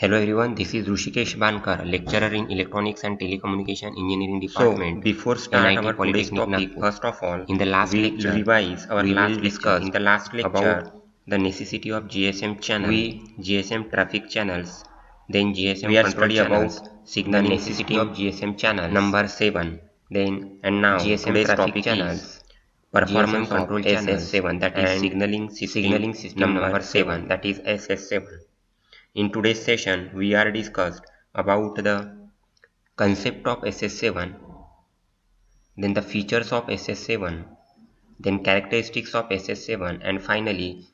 Hello everyone, this is Rushikesh Bankar, lecturer in Electronics and Telecommunication Engineering Department. So, before start NIT our today's Polytechnic topic, Nagpur. first of all, In the last we lecture, revise our we last will lecture. discuss In the last lecture, about the necessity of GSM channel, GSM traffic channels, then we GSM are control study channels, about the signaling necessity system of GSM channels number 7, then and now GSM today's traffic topic channels, is GSM performance of control channels, SS7, that is and signaling system number 7, seven, that is SS7. In today's session, we are discussed about the concept of SS7, then the features of SS7, then characteristics of SS7, and finally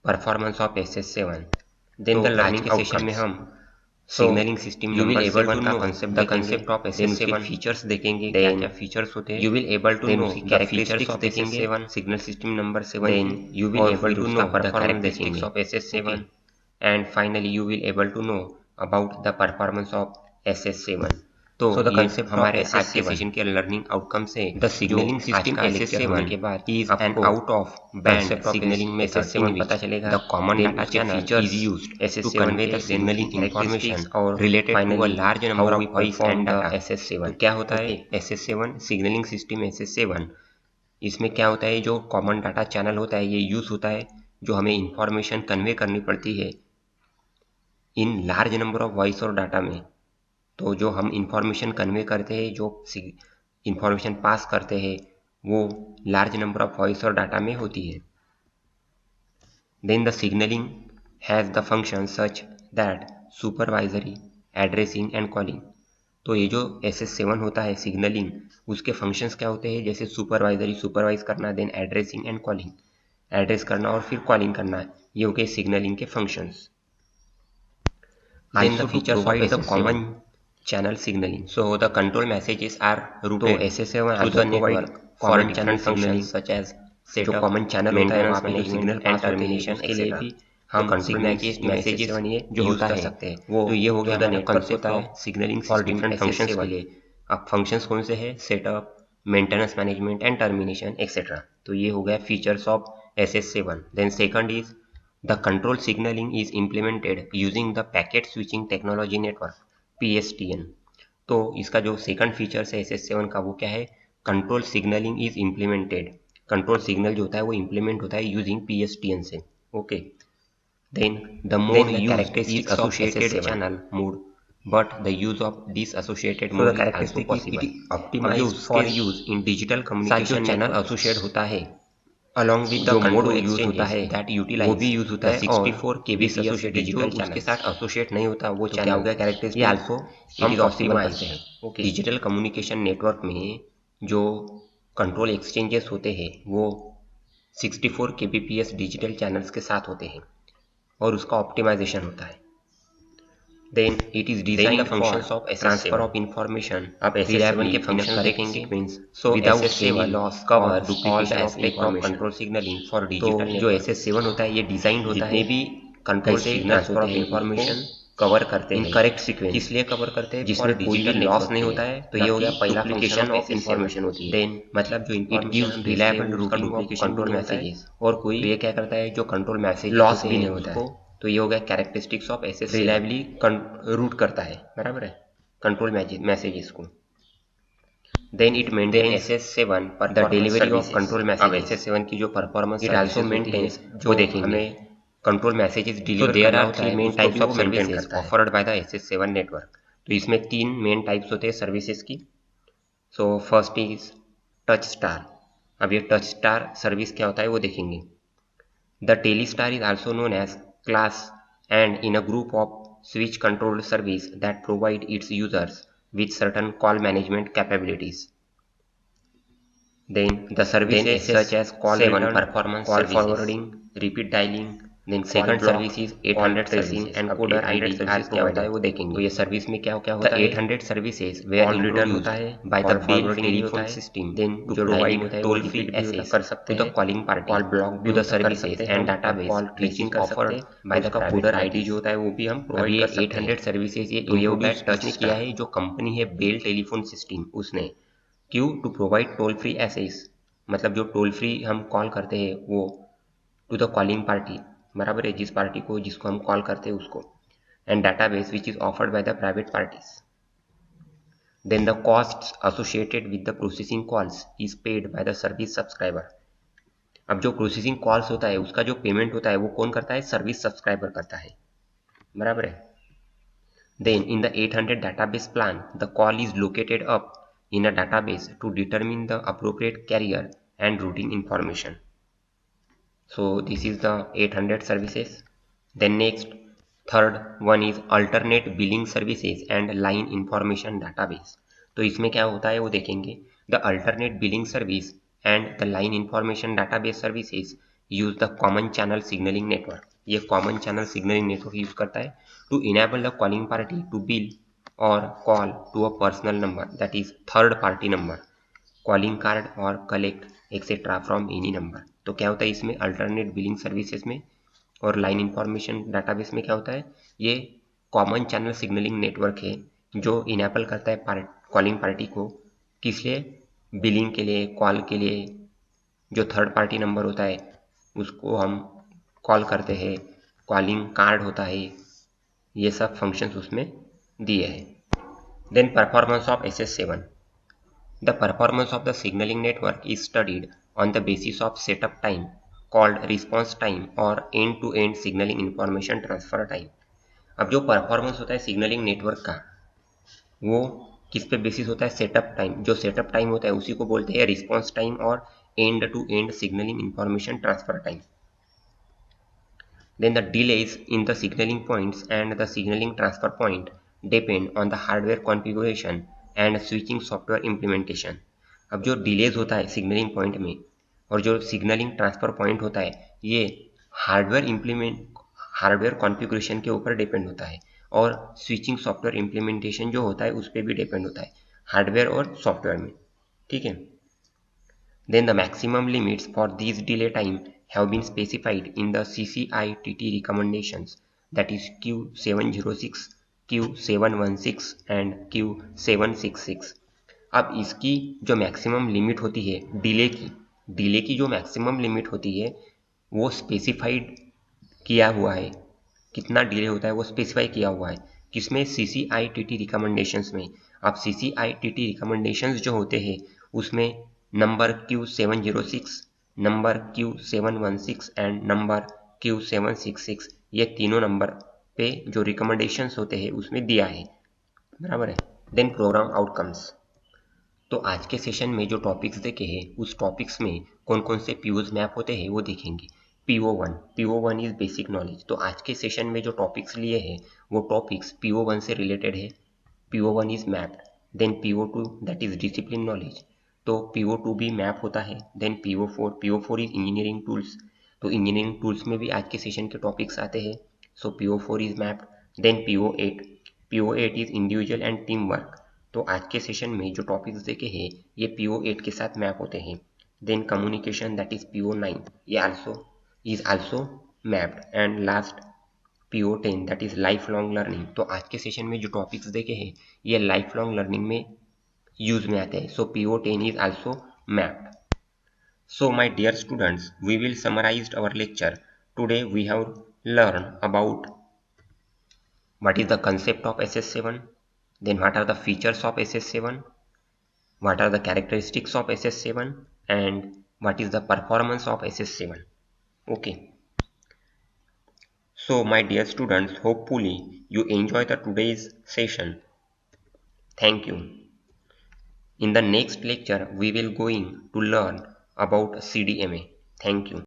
performance of SS7. then तो the आज learning के session में outcomes. हम So, signalling system you will number able 7 to का know concept the देखेंगे, concept of then उसके SS7, features देखेंगे, क्या क्या then फीचर्स होते हैं, you will able to then know उसकी the characteristics features of of SS7, SS7, signal system number 7 then की, you will और able फिर to उसका know the परफॉर्मेंस characteristics देखेंगे. of SS7, Okay. And finally you will able to know about the performance of SS7. तो So the ये concept of हमारे आज के SS7, सेशन के लर्निंग आउटकम से the signaling जो आज system का लेक्चर होने SS7 के बाद is an आपको out of band concept of signalling method SS7 in पता विच चलेगा, द कॉमन then डाटा उसके channel features is used to SS7 convey पे, द then उसकी सिग्नलिंग इंफॉर्मेशन characteristics और related to a finally large how number we of voice perform and the data. SS7. तो क्या होता Okay. है SS7 signalling system SS7, इसमें क्या होता है, जो कॉमन डाटा चैनल होता है ये यूज होता है, जो हमें इंफॉर्मेशन कन्वे करनी पड़ती है in large number of voice और डाटा में. तो जो हम इंफॉर्मेशन कन्वे करते हैं, जो इंफॉर्मेशन पास करते हैं, वो लार्ज नंबर ऑफ वॉइस और डाटा में होती है. Then the signalling has the function such that supervisory, addressing and calling. तो ये जो SS7 होता है सिग्नलिंग, उसके फंक्शंस क्या होते हैं, जैसे सुपरवाइजरी सुपरवाइज करना, then addressing and calling address करना और फिर कॉलिंग करना, ये हो गए सिग्नलिंग के functions. Then the features of the common channel signaling. So the control messages are routed SS7 through also the network provide for common different channel signaling functions such as जो setup, common channel होता है वहाँ maintenance पे जो signal management and pass होते हैं termination, उसके लिए etc. भी हम हम सिग्नल मैसेजेस जो होता है वो, तो ये हो गया हमारा concept of signalling for different functions के लिए. अब फंक्शंस कौन से हैं, setup, maintenance management and termination etcetera. तो ये हो गया features of SS7. Then second is the control signalling is implemented using the packet switching technology network PSTN. तो इसका जो सेकंड फीचर्स है SS7 का वो क्या है, control signalling is implemented. Control signal जो होता है वो इम्प्लीमेंट होता है यूजिंग PSTN से. Okay. Then the mode used is associated channel mode, but the use of this associated mode is also possible. optimized for use in digital communication channel network associate होता है along with the जो mode control use होता exchanges है that utilize वो भी use होता the है, 64 और kbps associated digital जो उसके channels. साथ एसोसिएट नहीं होता वो तो चैनल, क्या हो गया characteristic? ये आल्सो It हम is पॉसिबल optimized. करते हैं. Okay. डिजिटल कम्युनिकेशन नेटवर्क में जो कंट्रोल एक्सचेंजेस होते हैं वो 64 kbps डिजिटल चैनल्स के साथ होते हैं और उसका ऑप्टिमाइजेशन होता है. Then it is designed for transfer of information. अब SS7 के फंक्शन देखेंगे. So without SS7 loss covers or duplication all the aspect of information. control signaling for तो digital जो network. SS7 होता है ये डिजाइन होता है जितने भी कंट्रोल कैसे सिग्नल्स ट्रांसफर होते ऑफ हैं इंफॉर्मेशन उसको कवर करते इन हैं. करेक्ट सीक्वेंस, किस लिए कवर करते हैं, जिसमें कोई भी लॉस नहीं होता है, तो ये हो गया पहला डुप्लीकेशन ऑफ फंक्शन इंफॉर्मेशन होती है. देन मतलब जो it gives information reliable routing routing of of control messages, और तो कोई ये क्या करता है, जो कंट्रोल मैसेज लॉस भी नहीं होता है. तो ये हो गया characteristics of SS reliably route करता है, बराबर है, कंट्रोल मैसेजेस को. Then it maintains SS7 the delivery of services. control अब messages. SS7 की जो परफॉर्मेंस It also maintains जो जो देखेंगे. हमें control messages So deliver there करना are होता three है, main उसको types भी of वो मेंटेन services करता है, offered by the SS7 network. तो इसमें तीन मेन टाइप्स होते हैं सर्विसेज की. So first is touch star. अब ये टच स्टार सर्विस क्या होता है वो देखेंगे. The tele star is also known as class and in a group of switch controlled service that provide its users with certain call management capabilities. Then the services such as call return, performance call services. forwarding, repeat dialing. Then second block, service is call 800 tracing services. and अब coder 800 ID services क्या होता है provided. वो देखेंगे. तो ये service में क्या क्या The होता है, 800 services were call return introduced होता है, by the call Bell forwarding भी होता telephone है, system. Then to जो provide dialing होता है वो toll free repeat भी access कर सकते to the हैं, calling party, call block to the कर services सकते हैं and and database call which tracing is कर offered सकते हैं by the उसका private coder ID parties. जो होता है वो भी हम अब प्रोवाइड ये कर सकते हैं. 800 सर्विसेज ये तो ये हो गया इंट्रोड्यूस touch किसने star. किया है, जो कंपनी है बेल टेलीफोन सिस्टम, उसने. क्यों, to provide toll free access, मतलब जो टोल फ्री हम कॉल करते हैं वो टू द कॉलिंग पार्टी, बराबर है, जिस पार्टी को जिसको हम कॉल करते हैं उसको. and database which is offered by the private parties. Then the costs associated with the processing calls is paid by the service subscriber. अब जो प्रोसेसिंग कॉल्स होता है उसका जो पेमेंट होता है वो कौन करता है? सर्विस सब्सक्राइबर करता है, बराबर है. Then in the 800 database plan, the call is located up in a database to determine the appropriate carrier and routing information. So this is the 800 services. Then next, third one is alternate billing services and line information database. तो इसमें क्या होता है वो देखेंगे. The alternate billing service and the line information database services use the common channel signaling network. ये common channel signaling network use करता है to enable the calling party to bill or call to a personal number, that is third party number, calling card or collect etc from any number. तो क्या होता है इसमें alternate billing services में और line information database में क्या होता है? ये कॉमन चैनल सिग्नलिंग नेटवर्क है जो इनेबल करता है कॉलिंग पार्टी को किस लिए? बिलिंग के लिए, कॉल के लिए. जो थर्ड पार्टी नंबर होता है उसको हम कॉल करते हैं, कॉलिंग कार्ड होता है, ये सब फंक्शंस उसमें दिए हैं. Then performance of SS7. The performance of the signaling network is studied on the basis of setup time called response time or end-to-end signaling information transfer time. अब जो परफॉर्मेंस होता है सिग्नलिंग नेटवर्क का वो किस पे बेसिस होता है? Setup time. जो सेटअप टाइम होता है उसी को बोलते हैं रिस्पॉन्स टाइम और end to end signalling information transfer time. Then the delays in the signaling points and the signaling transfer point depend on the hardware configuration and switching software implementation. अब जो delays होता है signalling point में और जो signalling transfer point होता है ये हार्डवेयर कॉन्फ़िगरेशन के ऊपर डिपेंड होता है और स्विचिंग सॉफ्टवेयर इम्प्लीमेंटेशन जो होता है उस पर भी डिपेंड होता है, हार्डवेयर और सॉफ्टवेयर में. ठीक है. Then the maximum limits for these delay time have been specified in the CCITT recommendations, that is Q706, Q716 and Q766. अब इसकी जो मैक्सिमम लिमिट होती है डिले की जो मैक्सिमम लिमिट होती है वो स्पेसिफाइड किया हुआ है. कितना डिले होता है वो स्पेसिफाई किया हुआ है किसमें? CCITT रिकमेंडेशंस में. अब CCITT रिकमेंडेशंस जो होते हैं उसमें number Q706, number Q716 and number Q766 ये तीनों नंबर पे जो रिकमेंडेशंस होते हैं उसमें दिया है, बराबर है. Then programme outcomes. तो आज के सेशन में जो टॉपिक्स देखे हैं उस टॉपिक्स में कौन कौन से POs मैप होते हैं वो देखेंगे. PO1 is basic knowledge. तो आज के सेशन में जो टॉपिक्स लिए हैं वो टॉपिक्स PO1 से रिलेटेड है. PO1 is mapped. Then PO2 that is discipline knowledge, तो PO2 भी मैप होता है. Then PO4 is engineering tools. तो इंजीनियरिंग टूल्स में भी आज के सेशन के टॉपिक्स आते हैं. So PO4 is mapped. Then PO8 is individual and team work. तो आज के सेशन में जो टॉपिक्स देखे हैं ये PO8 के साथ मैप होते हैं. Then communication that is PO9 ये is also mapped. And last PO10 that is life long learning. तो आज के सेशन में जो टॉपिक्स देखे हैं ये लाइफ लॉन्ग लर्निंग में यूज में आते हैं. सो PO10 is also mapped. So my dear students, we will summarize our lecture. Today we have learned about what is the concept of SS7, then what are the features of SS7, what are the characteristics of SS7 and what is the performance of SS7. Okay. So my dear students, hopefully you enjoy the today's session. Thank you. In the next lecture, we will going to learn about CDMA. Thank you.